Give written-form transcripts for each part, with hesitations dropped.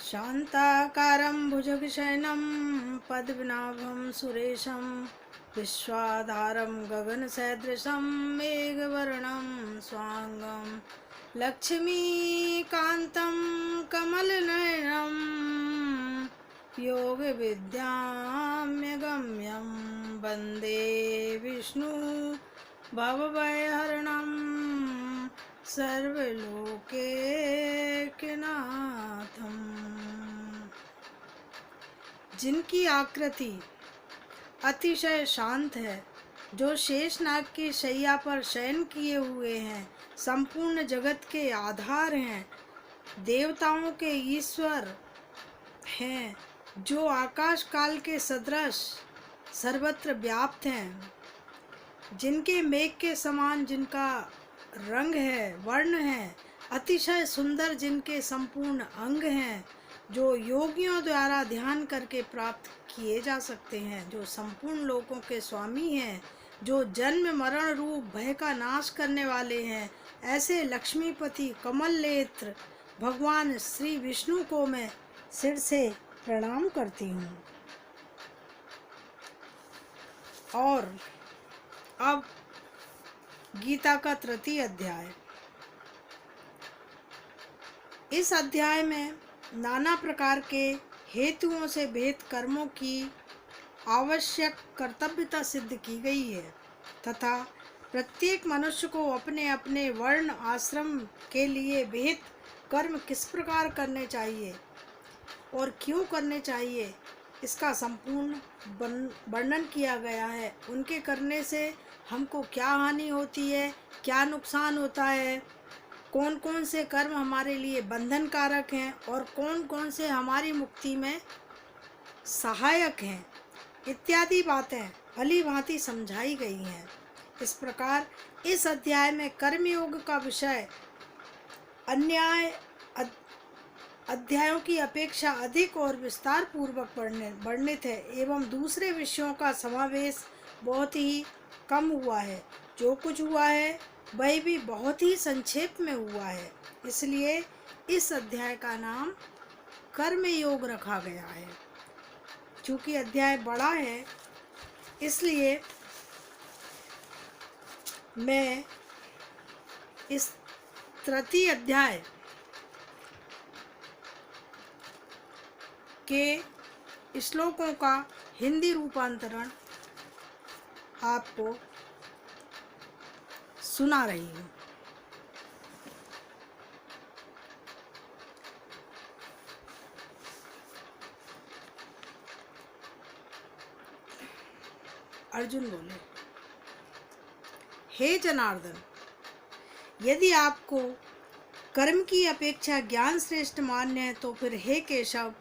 शान्ताकारं भुजगशयनं पद्मनाभं सुरेशं विश्वाधारं गगनसदृशं मेघवर्णं स्वांगं लक्ष्मीकान्तं कमलनयनं योगविद्याम्यगम्यं वन्दे विष्णु भवभयहरणं सर्वलोकैकनाथं। जिनकी आकृति अतिशय शांत है, जो शेषनाग की शैया पर शयन किए हुए हैं, संपूर्ण जगत के आधार हैं, देवताओं के ईश्वर हैं, जो आकाश काल के सदृश सर्वत्र व्याप्त हैं, जिनके मेघ के समान जिनका रंग है, वर्ण है, अतिशय सुंदर जिनके संपूर्ण अंग हैं, जो योगियों द्वारा ध्यान करके प्राप्त किए जा सकते हैं, जो संपूर्ण लोकों के स्वामी हैं, जो जन्म मरण रूप भय का नाश करने वाले हैं, ऐसे लक्ष्मीपति कमल नेत्र भगवान श्री विष्णु को मैं सिर से प्रणाम करती हूँ। और अब गीता का तृतीय अध्याय। इस अध्याय में नाना प्रकार के हेतुओं से भेद कर्मों की आवश्यक कर्तव्यता सिद्ध की गई है तथा प्रत्येक मनुष्य को अपने अपने वर्ण आश्रम के लिए भेद कर्म किस प्रकार करने चाहिए और क्यों करने चाहिए, इसका संपूर्ण वर्णन किया गया है। उनके करने से हमको क्या हानि होती है, क्या नुकसान होता है, कौन कौन से कर्म हमारे लिए बंधन कारक हैं और कौन कौन से हमारी मुक्ति में सहायक हैं, इत्यादि बातें भली भांति समझाई गई हैं। इस प्रकार इस अध्याय में कर्मयोग का विषय अन्य अध्यायों की अपेक्षा अधिक और विस्तार पूर्वक वर्णित है एवं दूसरे विषयों का समावेश बहुत ही कम हुआ है। जो कुछ हुआ है वह भी बहुत ही संक्षेप में हुआ है, इसलिए इस अध्याय का नाम कर्मयोग रखा गया है। चूँकि अध्याय बड़ा है, इसलिए मैं इस तृतीय अध्याय के श्लोकों का हिंदी रूपांतरण आपको सुना रही हूँ। अर्जुन बोले, हे जनार्दन, यदि आपको कर्म की अपेक्षा ज्ञान श्रेष्ठ मान्य है तो फिर हे केशव,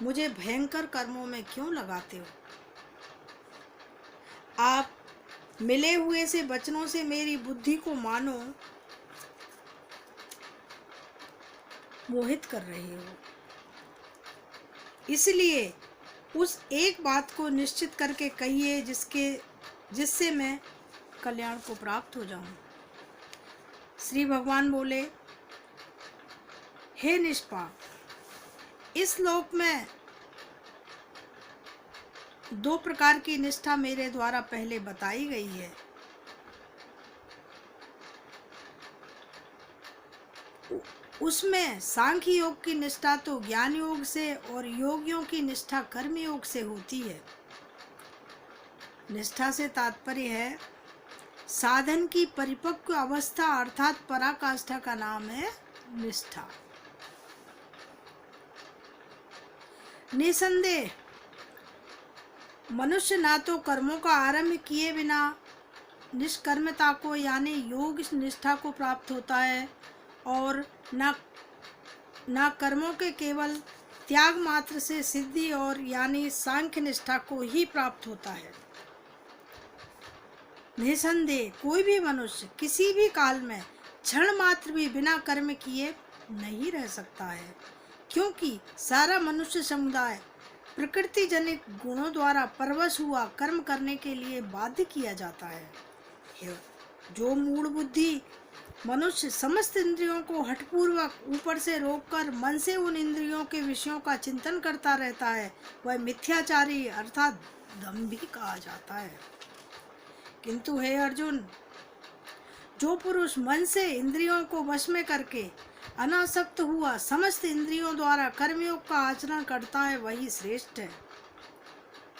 मुझे भयंकर कर्मों में क्यों लगाते हो? आप मिले हुए से वचनों से मेरी बुद्धि को मानो मोहित कर रहे हो, इसलिए उस एक बात को निश्चित करके कहिए जिससे मैं कल्याण को प्राप्त हो जाऊं। श्री भगवान बोले, हे निष्पाप, इस लोक में दो प्रकार की निष्ठा मेरे द्वारा पहले बताई गई है। उसमें सांख्य योग की निष्ठा तो ज्ञान योग से और योगियों की निष्ठा कर्म योग से होती है। निष्ठा से तात्पर्य है साधन की परिपक्व अवस्था, अर्थात पराकाष्ठा का नाम है निष्ठा। निसंदेह मनुष्य ना तो कर्मों का आरंभ किए बिना निष्कर्मता को यानी योग निष्ठा को प्राप्त होता है और ना कर्मों के केवल त्याग मात्र से सिद्धि और यानी सांख्य निष्ठा को ही प्राप्त होता है। निसंदेह कोई भी मनुष्य किसी भी काल में क्षण मात्र भी बिना कर्म किए नहीं रह सकता है, क्योंकि सारा मनुष्य समुदाय प्रकृति जनित गुणों द्वारा परवश हुआ कर्म करने के लिए बाध्य किया जाता है। जो मूढ़ बुद्धि मनुष्य समस्त इंद्रियों को हठपूर्वक ऊपर से रोककर मन से उन इंद्रियों के विषयों का चिंतन करता रहता है, वह मिथ्याचारी अर्थात दंभी कहा जाता है। किंतु हे अर्जुन, जो पुरुष मन से इंद्रियों को वश में करके अनासक्त हुआ समस्त इंद्रियों द्वारा कर्मयोग का आचरण करता है, वही श्रेष्ठ है।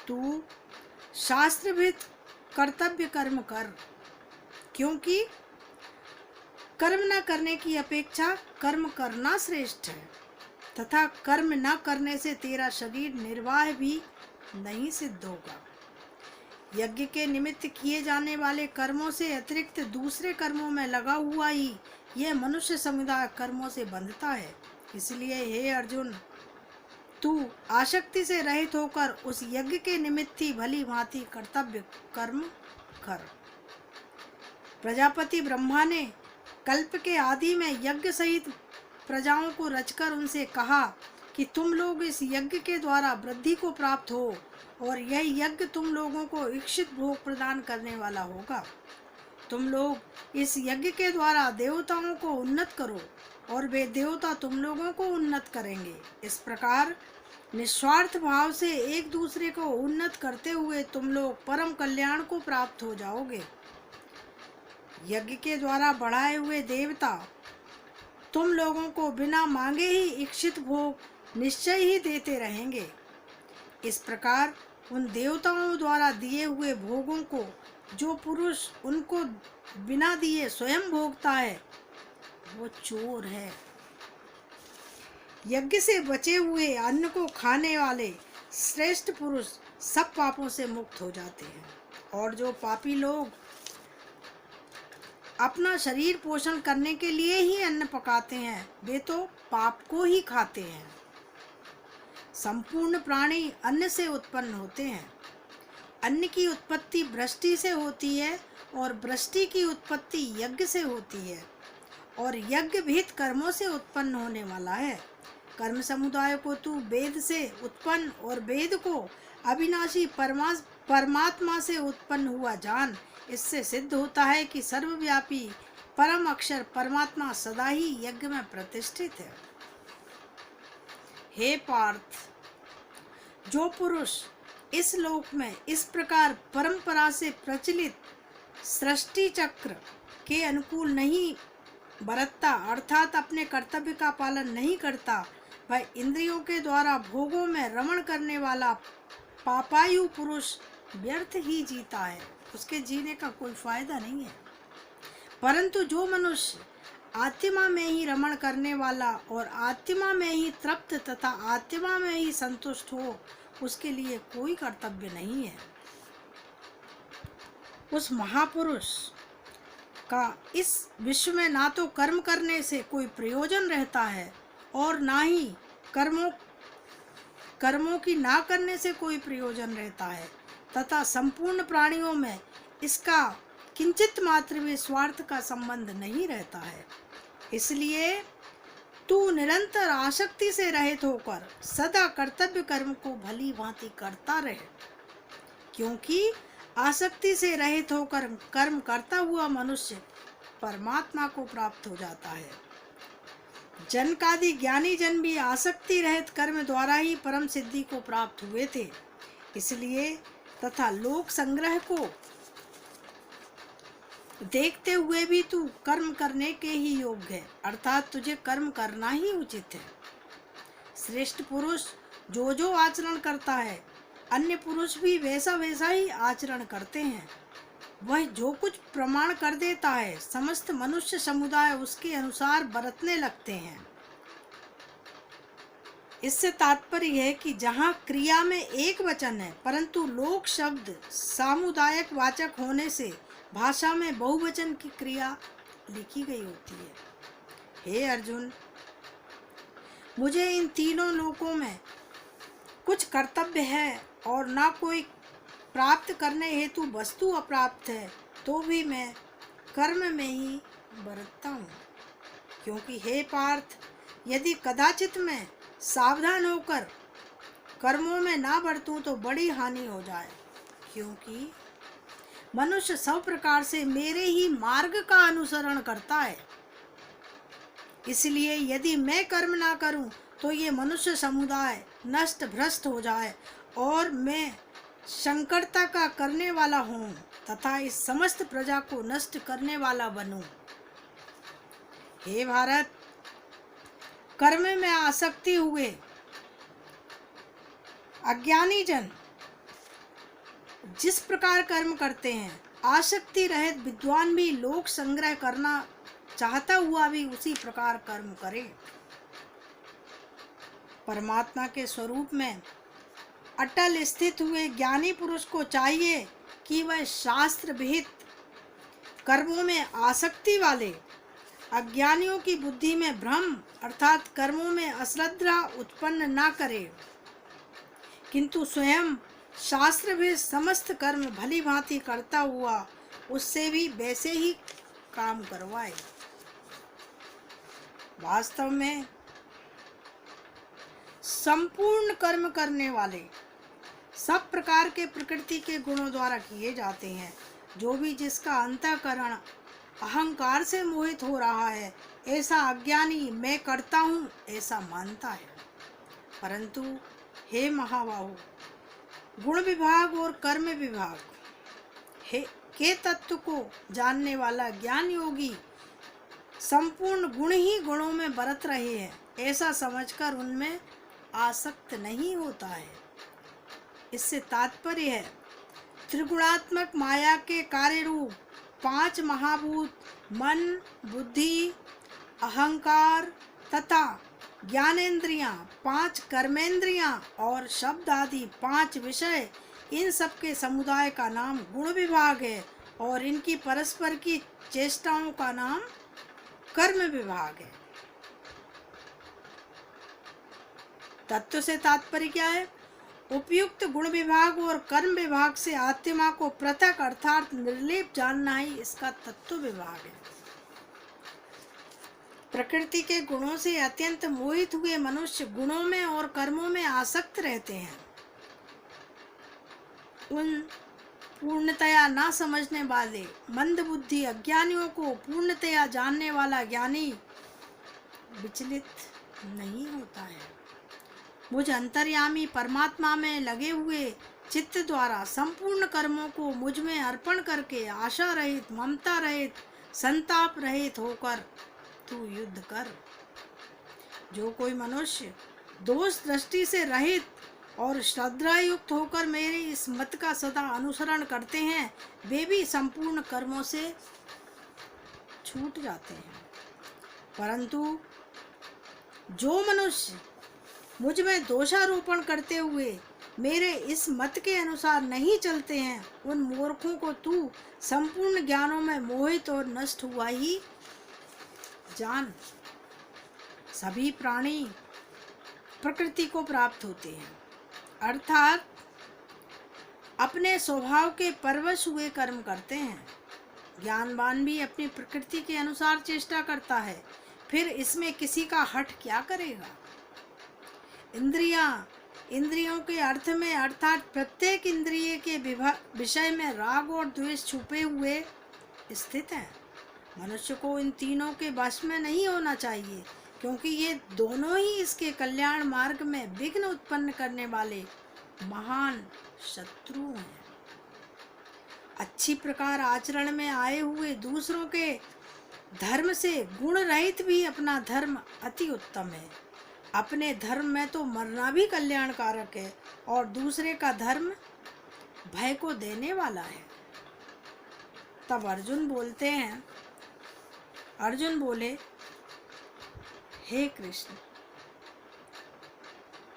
तू शास्त्रविहित कर्तव्य कर्म कर, क्योंकि कर्म न करने की अपेक्षा कर्म करना श्रेष्ठ है, तथा कर्म न करने से तेरा शरीर निर्वाह भी नहीं सिद्ध होगा। यज्ञ के निमित्त किए जाने वाले कर्मों से अतिरिक्त दूसरे कर्मों में लगा हुआ ही यह मनुष्य समुदाय कर्मों से बंधता है। इसलिए हे अर्जुन, तू आसक्ति से रहित होकर उस यज्ञ के निमित्त ही भली भांति कर्तव्य कर्म कर। प्रजापति ब्रह्मा ने कल्प के आदि में यज्ञ सहित प्रजाओं को रचकर उनसे कहा कि तुम लोग इस यज्ञ के द्वारा वृद्धि को प्राप्त हो, और यह यज्ञ तुम लोगों को इच्छित भोग प्रदान करने वाला होगा। तुम लोग इस यज्ञ के द्वारा देवताओं को उन्नत करो, और वे देवता तुम लोगों को उन्नत करेंगे। इस प्रकार निस्वार्थ भाव से एक दूसरे को उन्नत करते हुए तुम लोग परम कल्याण को प्राप्त हो जाओगे। यज्ञ के द्वारा बढ़ाए हुए देवता तुम लोगों को बिना मांगे ही इच्छित भोग निश्चय ही देते रहेंगे। इस प्रकार उन देवताओं द्वारा दिए हुए भोगों को जो पुरुष उनको बिना दिए स्वयं भोगता है, वो चोर है। यज्ञ से बचे हुए अन्न को खाने वाले श्रेष्ठ पुरुष सब पापों से मुक्त हो जाते हैं, और जो पापी लोग अपना शरीर पोषण करने के लिए ही अन्न पकाते हैं, वे तो पाप को ही खाते हैं। संपूर्ण प्राणी अन्न से उत्पन्न होते हैं। अन्न की उत्पत्ति वृष्टि से होती है, और वृष्टि की उत्पत्ति यज्ञ से होती है, और यज्ञ विहित कर्मों से उत्पन्न होने वाला है। कर्म समुदाय को तू वेद से उत्पन्न और वेद को अविनाशी परमात्मा से उत्पन्न हुआ जान। इससे सिद्ध होता है कि सर्वव्यापी परम अक्षर परमात्मा सदा ही यज्ञ में प्रतिष्ठित है। हे पार्थ, जो पुरुष इस लोक में इस प्रकार परंपरा से प्रचलित सृष्टि चक्र के अनुकूल नहीं बरतता, अर्थात अपने कर्तव्य का पालन नहीं करता, वह इंद्रियों के द्वारा भोगों में रमण करने वाला पापायु पुरुष व्यर्थ ही जीता है। उसके जीने का कोई फायदा नहीं है। परंतु जो मनुष्य आत्मा में ही रमण करने वाला और आत्मा में ही तृप्त तथा आत्मा में ही संतुष्ट हो, उसके लिए कोई कर्तव्य नहीं है। उस महापुरुष का इस विश्व में ना तो कर्म करने से कोई प्रयोजन रहता है, और ना ही कर्मों की ना करने से कोई प्रयोजन रहता है, तथा संपूर्ण प्राणियों में इसका किंचित मात्र भी स्वार्थ का संबंध नहीं रहता है। इसलिए तू निरंतर आसक्ति से रहित होकर सदा कर्तव्य कर्म को भली भांति करता रहे, क्योंकि आसक्ति से रहित होकर कर्म करता हुआ मनुष्य परमात्मा को प्राप्त हो जाता है। जनकादि ज्ञानी जन भी आसक्ति रहित कर्म द्वारा ही परम सिद्धि को प्राप्त हुए थे। इसलिए तथा लोक संग्रह को देखते हुए भी तू कर्म करने के ही योग्य है, अर्थात तुझे कर्म करना ही उचित है। श्रेष्ठ पुरुष जो जो आचरण करता है, अन्य पुरुष भी वैसा वैसा ही आचरण करते हैं। वह जो कुछ प्रमाण कर देता है, समस्त मनुष्य समुदाय उसके अनुसार बरतने लगते हैं। इससे तात्पर्य है कि जहाँ क्रिया में एक वचन है, परंतु लोक शब्द सामुदायिक वाचक होने से भाषा में बहुवचन की क्रिया लिखी गई होती है। हे अर्जुन, मुझे इन तीनों लोकों में कुछ कर्तव्य है और ना कोई प्राप्त करने हेतु वस्तु अप्राप्त है, तो भी मैं कर्म में ही बरतता हूँ। क्योंकि हे पार्थ, यदि कदाचित मैं सावधान होकर कर्मों में ना बरतूं तो बड़ी हानि हो जाए, क्योंकि मनुष्य सब प्रकार से मेरे ही मार्ग का अनुसरण करता है। इसलिए यदि मैं कर्म ना करूं तो ये मनुष्य समुदाय नष्ट भ्रष्ट हो जाए और मैं संकटता का करने वाला हूँ तथा इस समस्त प्रजा को नष्ट करने वाला बनूं। हे भारत, कर्म में आसक्ति हुए अज्ञानी जन जिस प्रकार कर्म करते हैं, आसक्ति रहित विद्वान भी लोक संग्रह करना चाहता हुआ भी उसी प्रकार कर्म करे। परमात्मा के स्वरूप में अटल स्थित हुए ज्ञानी पुरुष को चाहिए कि वह शास्त्र विहित कर्मों में आसक्ति वाले अज्ञानियों की बुद्धि में भ्रम अर्थात कर्मों में अश्रद्धा उत्पन्न ना करे, किंतु स्वयं शास्त्र भी समस्त कर्म भली भांति करता हुआ उससे भी वैसे ही काम करवाए। वास्तव में संपूर्ण कर्म करने वाले सब प्रकार के प्रकृति के गुणों द्वारा किए जाते हैं। जो भी जिसका अंतःकरण अहंकार से मोहित हो रहा है, ऐसा अज्ञानी मैं करता हूँ ऐसा मानता है। परंतु हे महाबाहु, गुण विभाग और कर्म विभाग के तत्व को जानने वाला ज्ञान योगी संपूर्ण गुण ही गुणों में बरत रहे हैं ऐसा समझकर उनमें आसक्त नहीं होता है। इससे तात्पर्य है त्रिगुणात्मक माया के कार्य रूप 5 महाभूत मन, बुद्धि, अहंकार तथा ज्ञानेंद्रियां, 5 कर्मेंद्रियां और शब्द आदि 5 विषय, इन सब के समुदाय का नाम गुण विभाग है और इनकी परस्पर की चेष्टाओं का नाम कर्म विभाग है। तत्व से तात्पर्य क्या है? उपयुक्त गुण विभाग और कर्म विभाग से आत्मा को पृथक अर्थात निर्लेप जानना ही इसका तत्व विभाग है। प्रकृति के गुणों से अत्यंत मोहित हुए मनुष्य गुणों में और कर्मों में आसक्त रहते हैं। उन पूर्णतया ना समझने वाले मंद बुद्धि अज्ञानियों को पूर्णतया जानने वाला ज्ञानी विचलित नहीं होता है। मुझ अंतर्यामी परमात्मा में लगे हुए चित्त द्वारा संपूर्ण कर्मों को मुझ में अर्पण करके आशा रहित, ममता रहित, संताप रहित होकर तू युद्ध कर। जो कोई मनुष्य दोष दृष्टि से रहित और श्रद्धा युक्त होकर मेरे इस मत का सदा अनुसरण करते हैं, वे भी संपूर्ण कर्मों से छूट जाते हैं। परंतु जो मनुष्य मुझ में दोषारोपण करते हुए मेरे इस मत के अनुसार नहीं चलते हैं, उन मूर्खों को तू संपूर्ण ज्ञानों में मोहित और नष्ट हुआ ही जान। सभी प्राणी प्रकृति को प्राप्त होते हैं, अर्थात अपने स्वभाव के परवश हुए कर्म करते हैं। ज्ञानवान भी अपनी प्रकृति के अनुसार चेष्टा करता है, फिर इसमें किसी का हठ क्या करेगा। इंद्रियों के अर्थ में अर्थात प्रत्येक इंद्रिय के विषय में राग और द्वेष छुपे हुए स्थित है। मनुष्य को इन तीनों के वश में नहीं होना चाहिए, क्योंकि ये दोनों ही इसके कल्याण मार्ग में विघ्न उत्पन्न करने वाले महान शत्रु हैं। अच्छी प्रकार आचरण में आए हुए दूसरों के धर्म से गुण रहित भी अपना धर्म अति उत्तम है। अपने धर्म में तो मरना भी कल्याणकारक है और दूसरे का धर्म भय को देने वाला है। तब अर्जुन बोले, हे कृष्ण,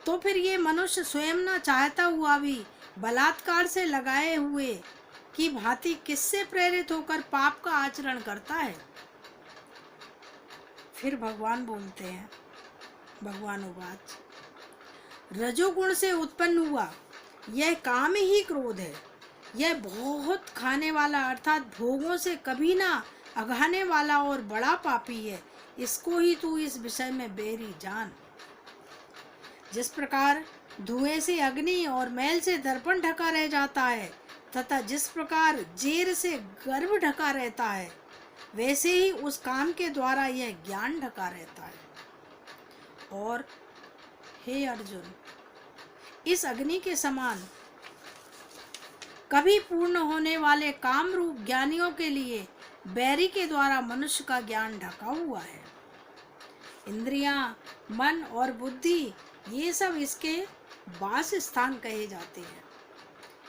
तो फिर ये मनुष्य स्वयं न चाहता हुआ भी बलात्कार से लगाए हुए की भांति किससे प्रेरित होकर पाप का आचरण करता है। फिर भगवान बोलते हैं, भगवान उवाच, रजोगुण से उत्पन्न हुआ यह काम ही क्रोध है। यह बहुत खाने वाला अर्थात भोगों से कभी ना अघाने वाला और बड़ा पापी है। इसको ही तू इस विषय में बेरी जान। जिस प्रकार धुएं से अग्नि और मैल से दर्पण ढका रह जाता है तथा जिस प्रकार जेर से गर्भ ढका रहता है, वैसे ही उस काम के द्वारा यह ज्ञान ढका रहता है। और हे अर्जुन, इस अग्नि के समान कभी पूर्ण होने वाले काम रूप ज्ञानियों के लिए बैरी के द्वारा मनुष्य का ज्ञान ढका हुआ है। इंद्रियां, मन और बुद्धि, ये सब इसके वास स्थान कहे जाते हैं।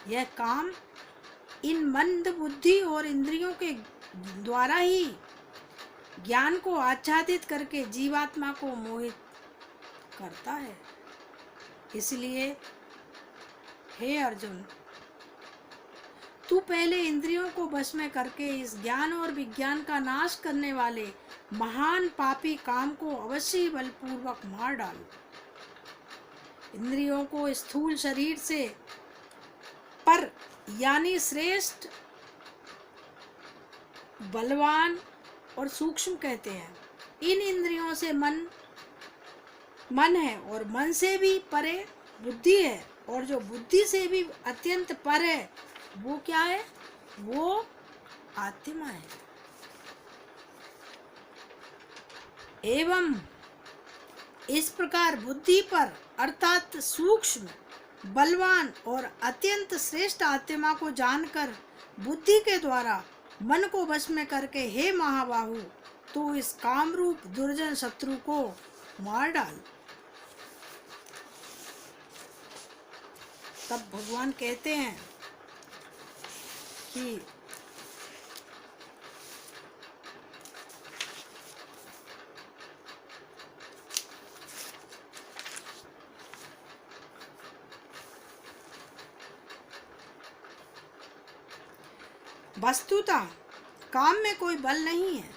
यह काम इन मंद बुद्धि और इंद्रियों के द्वारा ही ज्ञान को आच्छादित करके जीवात्मा को मोहित करता है। इसलिए हे अर्जुन, तू पहले इंद्रियों को वश में करके इस ज्ञान और विज्ञान का नाश करने वाले महान पापी काम को अवश्य ही बलपूर्वक मार डाल। इंद्रियों को स्थूल शरीर से पर यानी श्रेष्ठ, बलवान और सूक्ष्म कहते हैं। इन इंद्रियों से मन है और मन से भी परे बुद्धि है, और जो बुद्धि से भी अत्यंत पर है वो क्या है? वो आत्मा है। एवं इस प्रकार बुद्धि पर अर्थात सूक्ष्म, बलवान और अत्यंत श्रेष्ठ आत्मा को जानकर बुद्धि के द्वारा मन को वश में करके हे महाबाहु, तो इस कामरूप दुर्जन शत्रु को मार डाल। तब भगवान कहते हैं कि वस्तुतः काम में कोई बल नहीं है।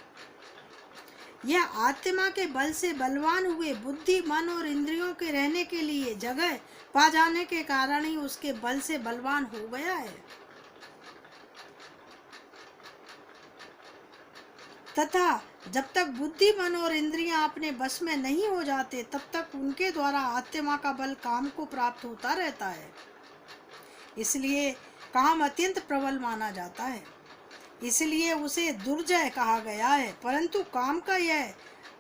यह आत्मा के बल से बलवान हुए बुद्धि, मन और इंद्रियों के रहने के लिए जगह पा जाने के कारण ही उसके बल से बलवान हो गया है। तथा जब तक बुद्धि, मन और इंद्रियां अपने बस में नहीं हो जाते, तब तक उनके द्वारा आत्मा का बल काम को प्राप्त होता रहता है। इसलिए काम अत्यंत प्रबल माना जाता है, इसलिए उसे दुर्जय कहा गया है। परंतु काम का यह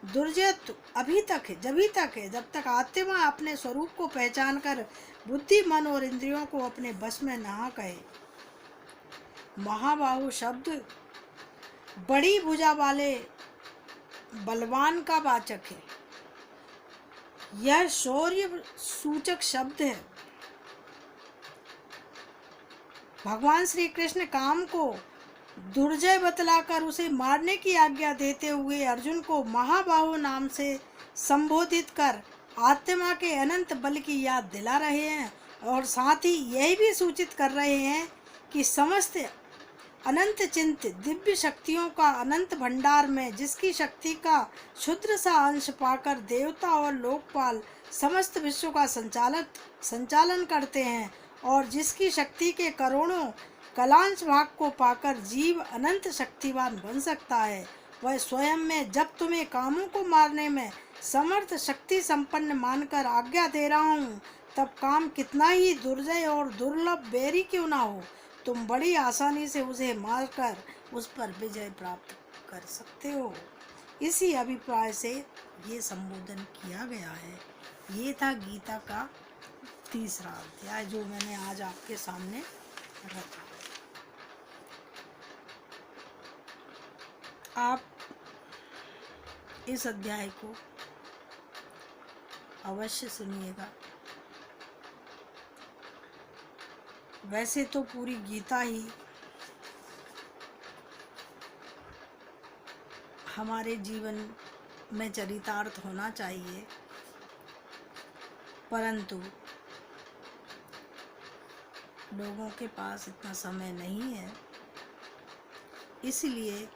दुर्जयत्व अभी तक है, जब तक आत्मा अपने स्वरूप को पहचान कर बुद्धि, मन और इंद्रियों को अपने बस में ना कहे। महाबाहु शब्द बड़ी भुजा वाले बलवान का वाचक है। यह शौर्य सूचक शब्द है। भगवान श्री कृष्ण काम को दुर्जय बतलाकर उसे मारने की आज्ञा देते हुए अर्जुन को महाबाहु नाम से संबोधित कर आत्मा के अनंत बल की याद दिला रहे हैं, और साथ ही यही भी सूचित कर रहे हैं कि समस्त अनंत चिंत दिव्य शक्तियों का अनंत भंडार में जिसकी शक्ति का क्षुद्र सा अंश पाकर देवता और लोकपाल समस्त विश्व का संचालन करते हैं, और जिसकी शक्ति के करोड़ों कलांश भाग को पाकर जीव अनंत शक्तिवान बन सकता है, वह स्वयं में जब तुम्हें कामों को मारने में समर्थ शक्ति संपन्न मानकर आज्ञा दे रहा हूँ, तब काम कितना ही दुर्जय और दुर्लभ बैरी क्यों ना हो, तुम बड़ी आसानी से उसे मारकर उस पर विजय प्राप्त कर सकते हो। इसी अभिप्राय से ये संबोधन किया गया है। ये था गीता का तीसरा अध्याय जो मैंने आज आपके सामने रखा। आप इस अध्याय को अवश्य सुनिएगा। वैसे तो पूरी गीता ही हमारे जीवन में चरितार्थ होना चाहिए, परंतु लोगों के पास इतना समय नहीं है। इसलिए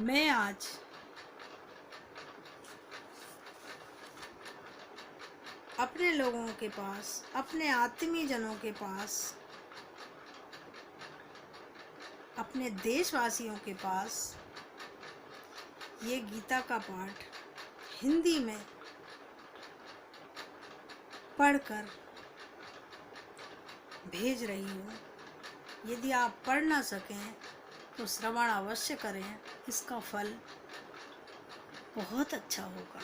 मैं आज अपने लोगों के पास, अपने आत्मीय जनों के पास, अपने देशवासियों के पास ये गीता का पाठ हिंदी में पढ़कर भेज रही हूँ। यदि आप पढ़ ना सकें तो श्रवण अवश्य करें, इसका फल बहुत अच्छा होगा।